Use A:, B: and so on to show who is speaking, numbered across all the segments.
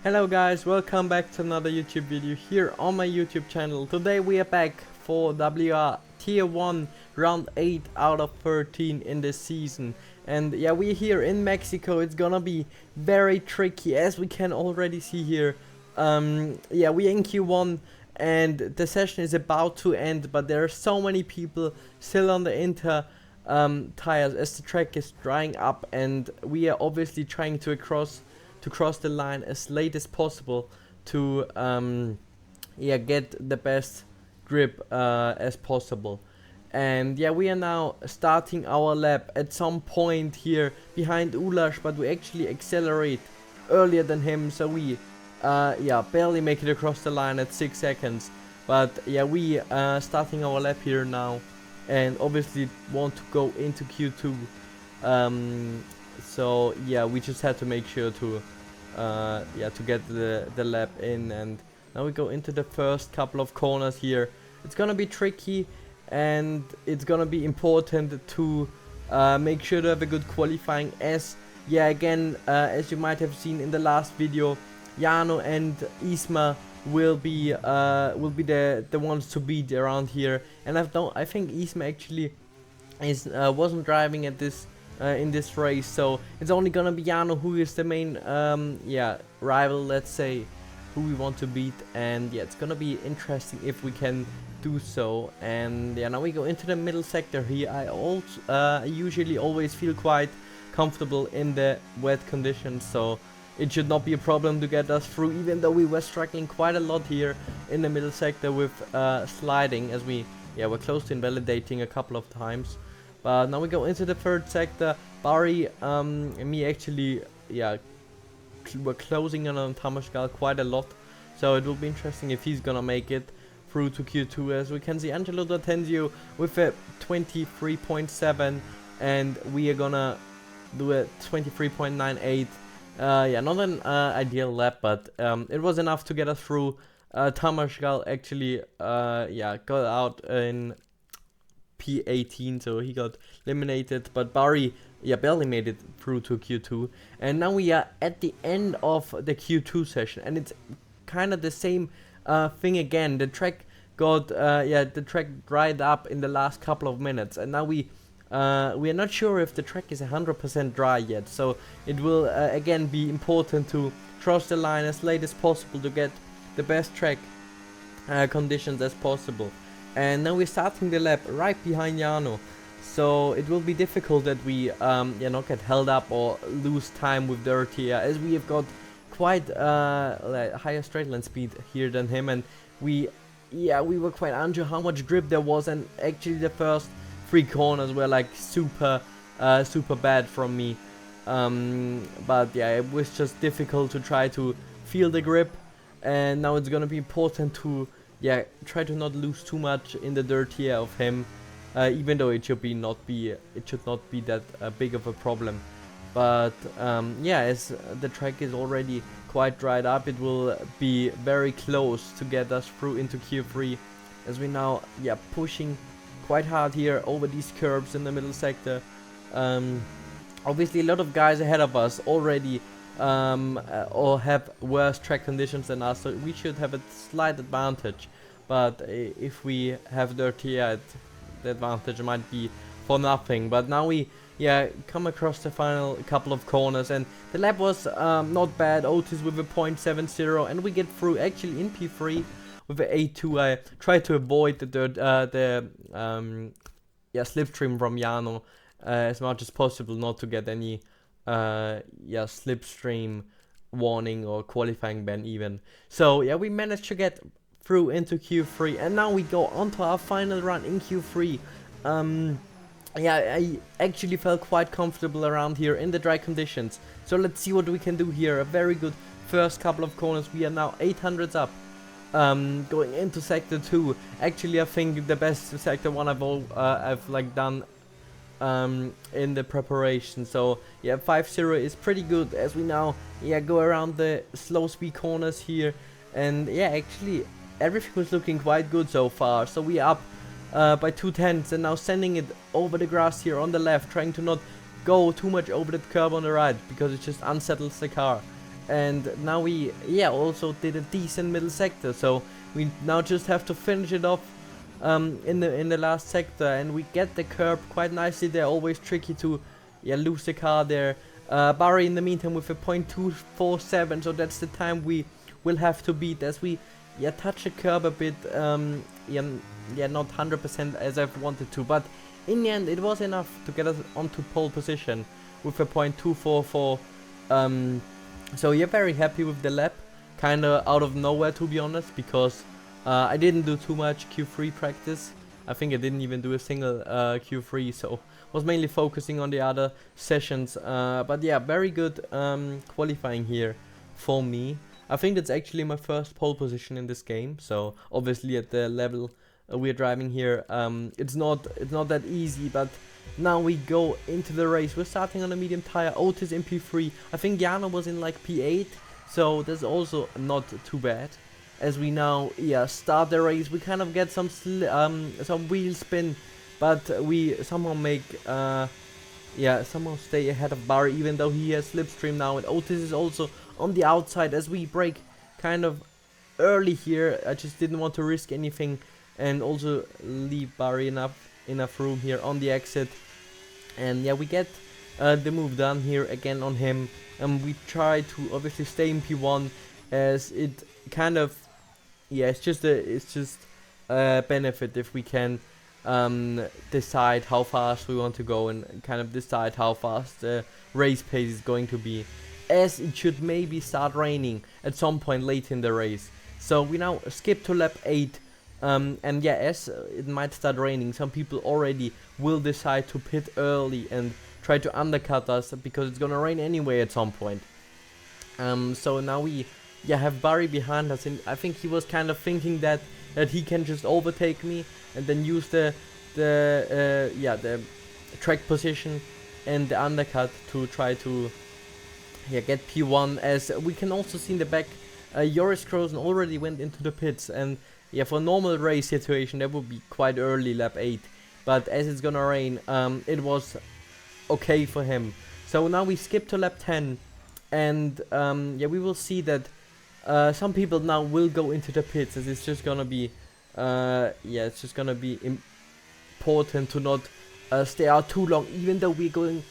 A: Hello guys, welcome back to another YouTube video here on my YouTube channel. Today we are back for WR Tier 1 round 8 out of 13 in this season. And yeah, we're here in Mexico. It's gonna be very tricky, as we can already see here. Yeah, we're in Q1 and the session is about to end, but there are so many people still on the Inter tires as the track is drying up, and we are obviously trying to cross the line as late as possible to yeah, get the best grip as possible. And yeah, we are now starting our lap at some point here behind Ulash, but we actually accelerate earlier than him, so we yeah, barely make it across the line at 6 seconds. But yeah, we starting our lap here now, and obviously want to go into Q2. So yeah, we just had to make sure to yeah, to get the lap in. And now we go into the first couple of corners here. It's gonna be tricky, and it's gonna be important to make sure to have a good qualifying, as yeah, again, as you might have seen in the last video, Jano and Isma will be the ones to beat around here. And I think Isma actually is wasn't driving at this in this race, so it's only gonna be Jano who is the main yeah, rival, let's say, who we want to beat. And yeah, it's gonna be interesting if we can do so. And yeah, now we go into the middle sector here. I also usually always feel quite comfortable in the wet conditions, so it should not be a problem to get us through, even though we were struggling quite a lot here in the middle sector with sliding, as we were close to invalidating a couple of times. But now we go into the third sector. Barry and me actually, yeah, we're closing in on Tamashgal quite a lot, so it will be interesting if he's gonna make it through to Q2. As we can see, Angelo D'Artenzio with a 23.7, and we are gonna do a 23.98. Yeah, not an ideal lap, but it was enough to get us through. Tamashgal actually yeah, got out in P18, so he got eliminated, but Barry, yeah, barely made it through to Q2. And now we are at the end of the Q2 session, and it's kind of the same thing again. The track got yeah, the track dried up in the last couple of minutes, and now we are not sure if the track is 100% dry yet, so it will again be important to cross the line as late as possible to get the best track conditions as possible. And now we're starting the lap right behind Jano, so it will be difficult that we yeah, not get held up or lose time with Dirty, as we have got quite higher straight line speed here than him. And we were quite unsure how much grip there was, and actually the first 3 corners were like super bad from me. But yeah, it was just difficult to try to feel the grip, and now it's gonna be important to try to not lose too much in the dirty air of him, even though it should not be that big of a problem. But yeah, as the track is already quite dried up, it will be very close to get us through into Q3, as we now pushing quite hard here over these curbs in the middle sector. Obviously a lot of guys ahead of us already or have worse track conditions than us, so we should have a slight advantage. But if we have dirty, the advantage might be for nothing. But now we come across the final couple of corners, and the lap was not bad. Otis with a 0.70, and we get through actually in P3 with a 8.2. I try to avoid the slipstream from Jano as much as possible, not to get any slipstream warning or qualifying ban even. So yeah, we managed to get through into Q3, and now we go on to our final run in Q3. Yeah, I actually felt quite comfortable around here in the dry conditions, so let's see what we can do here. A very good first couple of corners. We are now 800s up, going into sector 2. Actually, I think the best sector 1 I've like done in the preparation. So yeah, 5.0 is pretty good, as we now go around the slow speed corners here. And yeah, actually everything was looking quite good so far. So we are up by 2/10, and now sending it over the grass here on the left, trying to not go too much over that curb on the right, because it just unsettles the car. and now we also did a decent middle sector, so we now just have to finish it off in the last sector, and we get the curb quite nicely there. Always tricky to lose the car there. Barry in the meantime with a 0.247, so that's the time we will have to beat as we touch the curb a bit. Not 100% as I've wanted to, but in the end it was enough to get us onto pole position with a 0.244. So very happy with the lap, kinda out of nowhere to be honest, because I didn't do too much Q3 practice. I think I didn't even do a single Q3, so was mainly focusing on the other sessions. But very good qualifying here for me. I think that's actually my first pole position in this game, so obviously at the level we're driving here, it's not that easy. But now we go into the race. We're starting on a medium tire. Otis in P3. I think Jana was in like P8, so that's also not too bad. As we now start the race, we kind of get some wheel spin, but we somehow make somehow stay ahead of Barry, even though he has slipstream now, and Otis is also on the outside as we brake kind of early here. I just didn't want to risk anything and also leave Barry enough room here on the exit. And we get the move done here again on him, and we try to obviously stay in P1 as it kind of it's just a benefit if we can decide how fast we want to go and kind of decide how fast the race pace is going to be, as it should maybe start raining at some point late in the race. So we now skip to lap 8, and as it might start raining, some people already will decide to pit early and try to undercut us because it's gonna rain anyway at some point. So now we have Barry behind us, and I think he was kind of thinking that he can just overtake me and then use the track position and the undercut to try to get P1. As we can also see in the back, Joris Krozen already went into the pits, and for a normal race situation that would be quite early, lap 8, but as it's gonna rain, it was okay for him. So now we skip to lap 10, and we will see that some people now will go into the pits, as it's just gonna be important to not stay out too long, even though we're going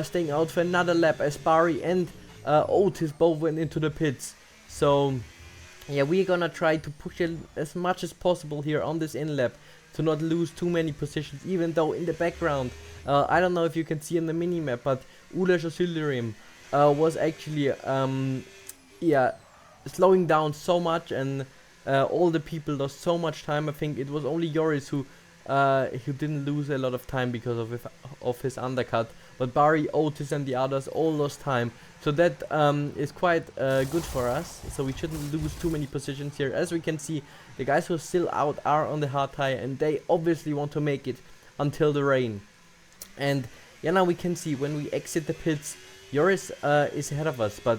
A: staying out for another lap, as Barry and Otis both went into the pits. So we're gonna try to push it as much as possible here on this in lap to not lose too many positions, even though in the background, I don't know if you can see on the mini map, but Ulas Osilirim was actually slowing down so much, and all the people lost so much time. I think it was only Joris who didn't lose a lot of time because of his undercut, but Barry, Otis and the others all lost time. So that is quite good for us, so we shouldn't lose too many positions here. As we can see, the guys who are still out are on the hard tire, and they obviously want to make it until the rain. And now we can see when we exit the pits, Joris is ahead of us, but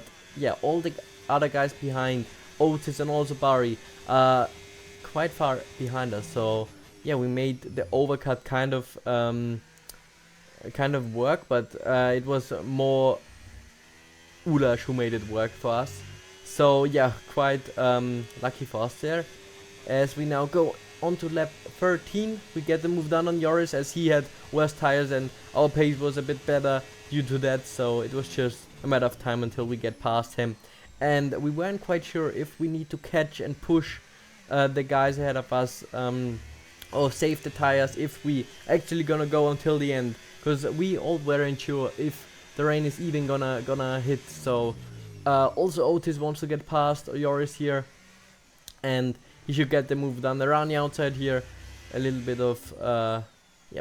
A: all the other guys behind, Otis and also Barry, quite far behind us. So we made the overcut kind of work, but it was more Ulash who made it work for us. So quite lucky for us there. As we now go on to lap 13, we get the move done on Joris, as he had worse tires and our pace was a bit better due to that, so it was just a matter of time until we get past him. And we weren't quite sure if we need to catch and push the guys ahead of us, or save the tires if we actually gonna go until the end, because we all weren't sure if the rain is even gonna hit. So also Otis wants to get past Joris here, and he should get the move done around the outside here. A little bit of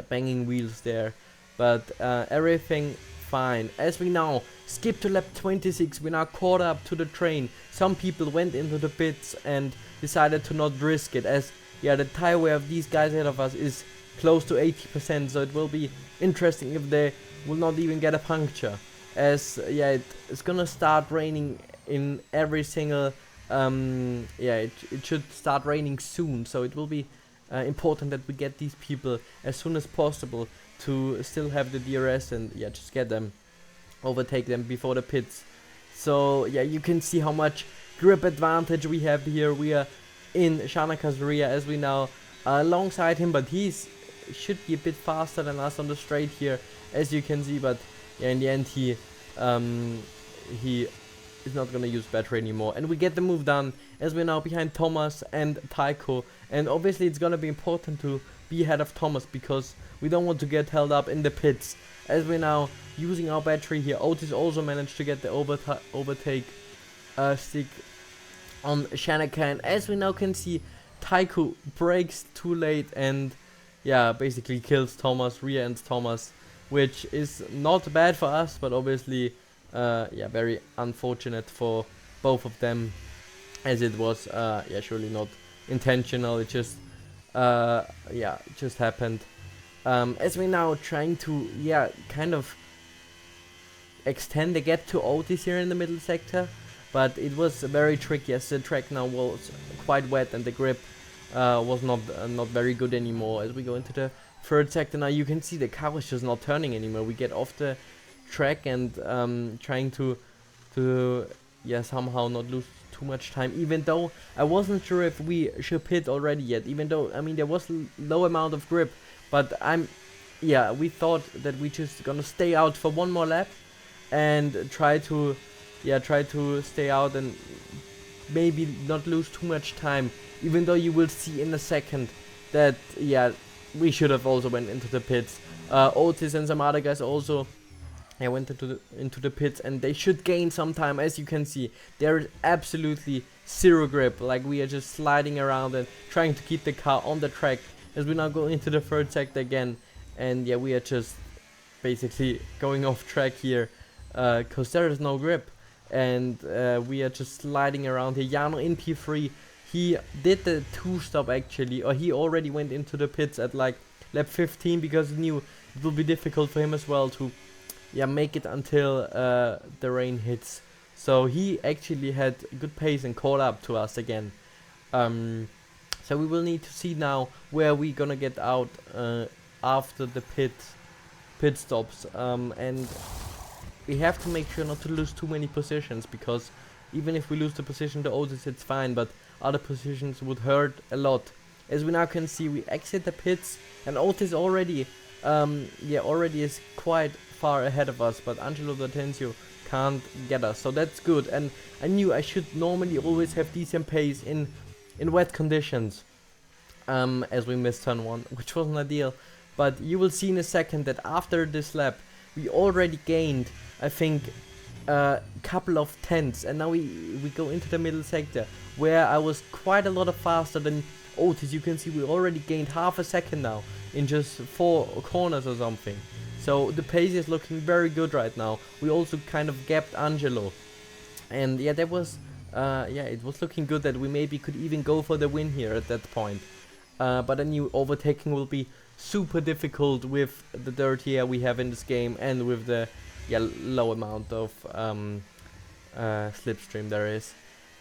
A: banging wheels there, but everything fine. As we now skip to lap 26, we now caught up to the train. Some people went into the pits and decided to not risk it, as the tire wear of these guys ahead of us is close to 80%, so it will be interesting if they will not even get a puncture, as it's gonna start raining in every single it should start raining soon, so it will be important that we get these people as soon as possible to still have the DRS and just get them, overtake them before the pits. So yeah, you can see how much grip advantage we have here. We are in Shanaka's rear as we now alongside him, but should be a bit faster than us on the straight here, as you can see. But yeah, in the end he is not gonna use battery anymore, and we get the move done as we're now behind Thomas and Taiko. And obviously it's gonna be important to be ahead of Thomas, because we don't want to get held up in the pits as we're now using our battery here. Otis also managed to get the overtake stick on Shanaka, and as we now can see, Taiko brakes too late and yeah, basically kills Thomas, rear ends Thomas, which is not bad for us, but obviously yeah, very unfortunate for both of them, as it was yeah, surely not intentional. It just yeah, it just happened. As we're now trying to yeah, kind of extend the gap to Otis here in the middle sector, but it was very tricky as the track now was quite wet and the grip was not very good anymore. As we go into the third sector now, you can see the car was just not turning anymore. We get off the track and trying to yeah, somehow not lose too much time, even though I wasn't sure if we should pit already yet, even though I mean there was low amount of grip, but yeah, we thought that we just gonna stay out for one more lap and try to stay out and maybe not lose too much time, even though you will see in a second that yeah, we should have also went into the pits. Otis and some other guys also went into the pits, and they should gain some time. As you can see, there is absolutely zero grip, like we are just sliding around and trying to keep the car on the track as we now go into the third sector again. And yeah, we are just basically going off track here because there is no grip, and we are just sliding around here. Jano in P3, he did the 2-stop actually, or he already went into the pits at like lap 15 because he knew it will be difficult for him as well to yeah, make it until the rain hits. So he actually had good pace and caught up to us again. So we will need to see now where we gonna get out after the pit stops, and we have to make sure not to lose too many positions, because even if we lose the position to Otis, it's fine, but other positions would hurt a lot. As we now can see, we exit the pits, and Otis already is quite far ahead of us, but Angelo D'Atencio can't get us, so that's good. And I knew I should normally always have decent pace in wet conditions, as we missed turn 1, which wasn't ideal. But you will see in a second that after this lap we already gained, I think, a couple of tenths, and now we go into the middle sector where I was quite a lot faster than Otis. You can see we already gained half a second now in just 4 corners or something. So the pace is looking very good right now. We also kind of gapped Angelo, and yeah, that was yeah, it was looking good that we maybe could even go for the win here at that point. But I knew overtaking will be super difficult with the dirty air we have in this game, and with the low amount of slipstream there is,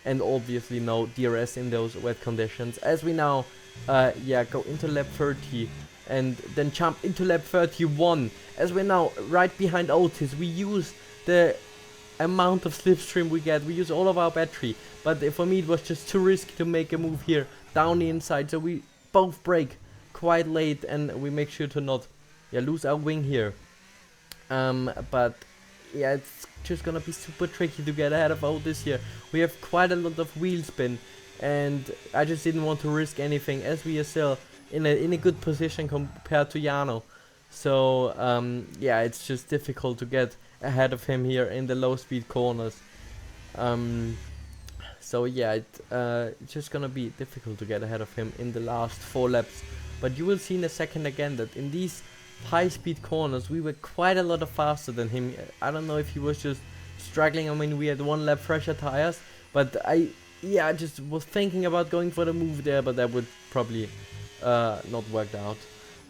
A: and obviously no DRS in those wet conditions. As we now go into lap 30 and then jump into lap 31, as we're now right behind Otis. We use the amount of slipstream we get, we use all of our battery, but for me it was just too risky to make a move here down the inside, so we both brake quite late and we make sure to not lose our wing here. But yeah, it's just gonna be super tricky to get ahead of Otis here. We have quite a lot of wheel spin, and I just didn't want to risk anything, as we are still in a good position compared to Jano. So yeah, it's just difficult to get ahead of him here in the low speed corners. So yeah, it's just gonna be difficult to get ahead of him in the last 4 laps. But you will see in a second again that in these high speed corners we were quite a lot faster than him. I don't know if he was just struggling. I mean, we had 1 lap fresher tires, but I just was thinking about going for the move there, but that would probably not worked out.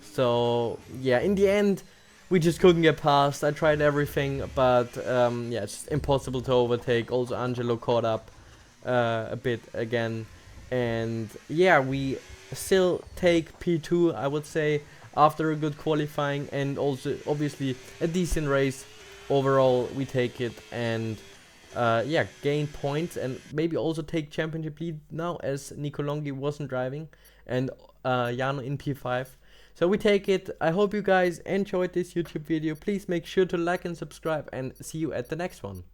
A: So yeah, in the end we just couldn't get past. I tried everything, but yeah, it's just impossible to overtake. Also Angelo caught up a bit again, and yeah, we still take P2, I would say, after a good qualifying and also obviously a decent race overall. We take it, and yeah, gain points and maybe also take championship lead now, as Nico Longi wasn't driving and Jano in P5. So we take it. I hope you guys enjoyed this YouTube video. Please make sure to like and subscribe, and see you at the next one.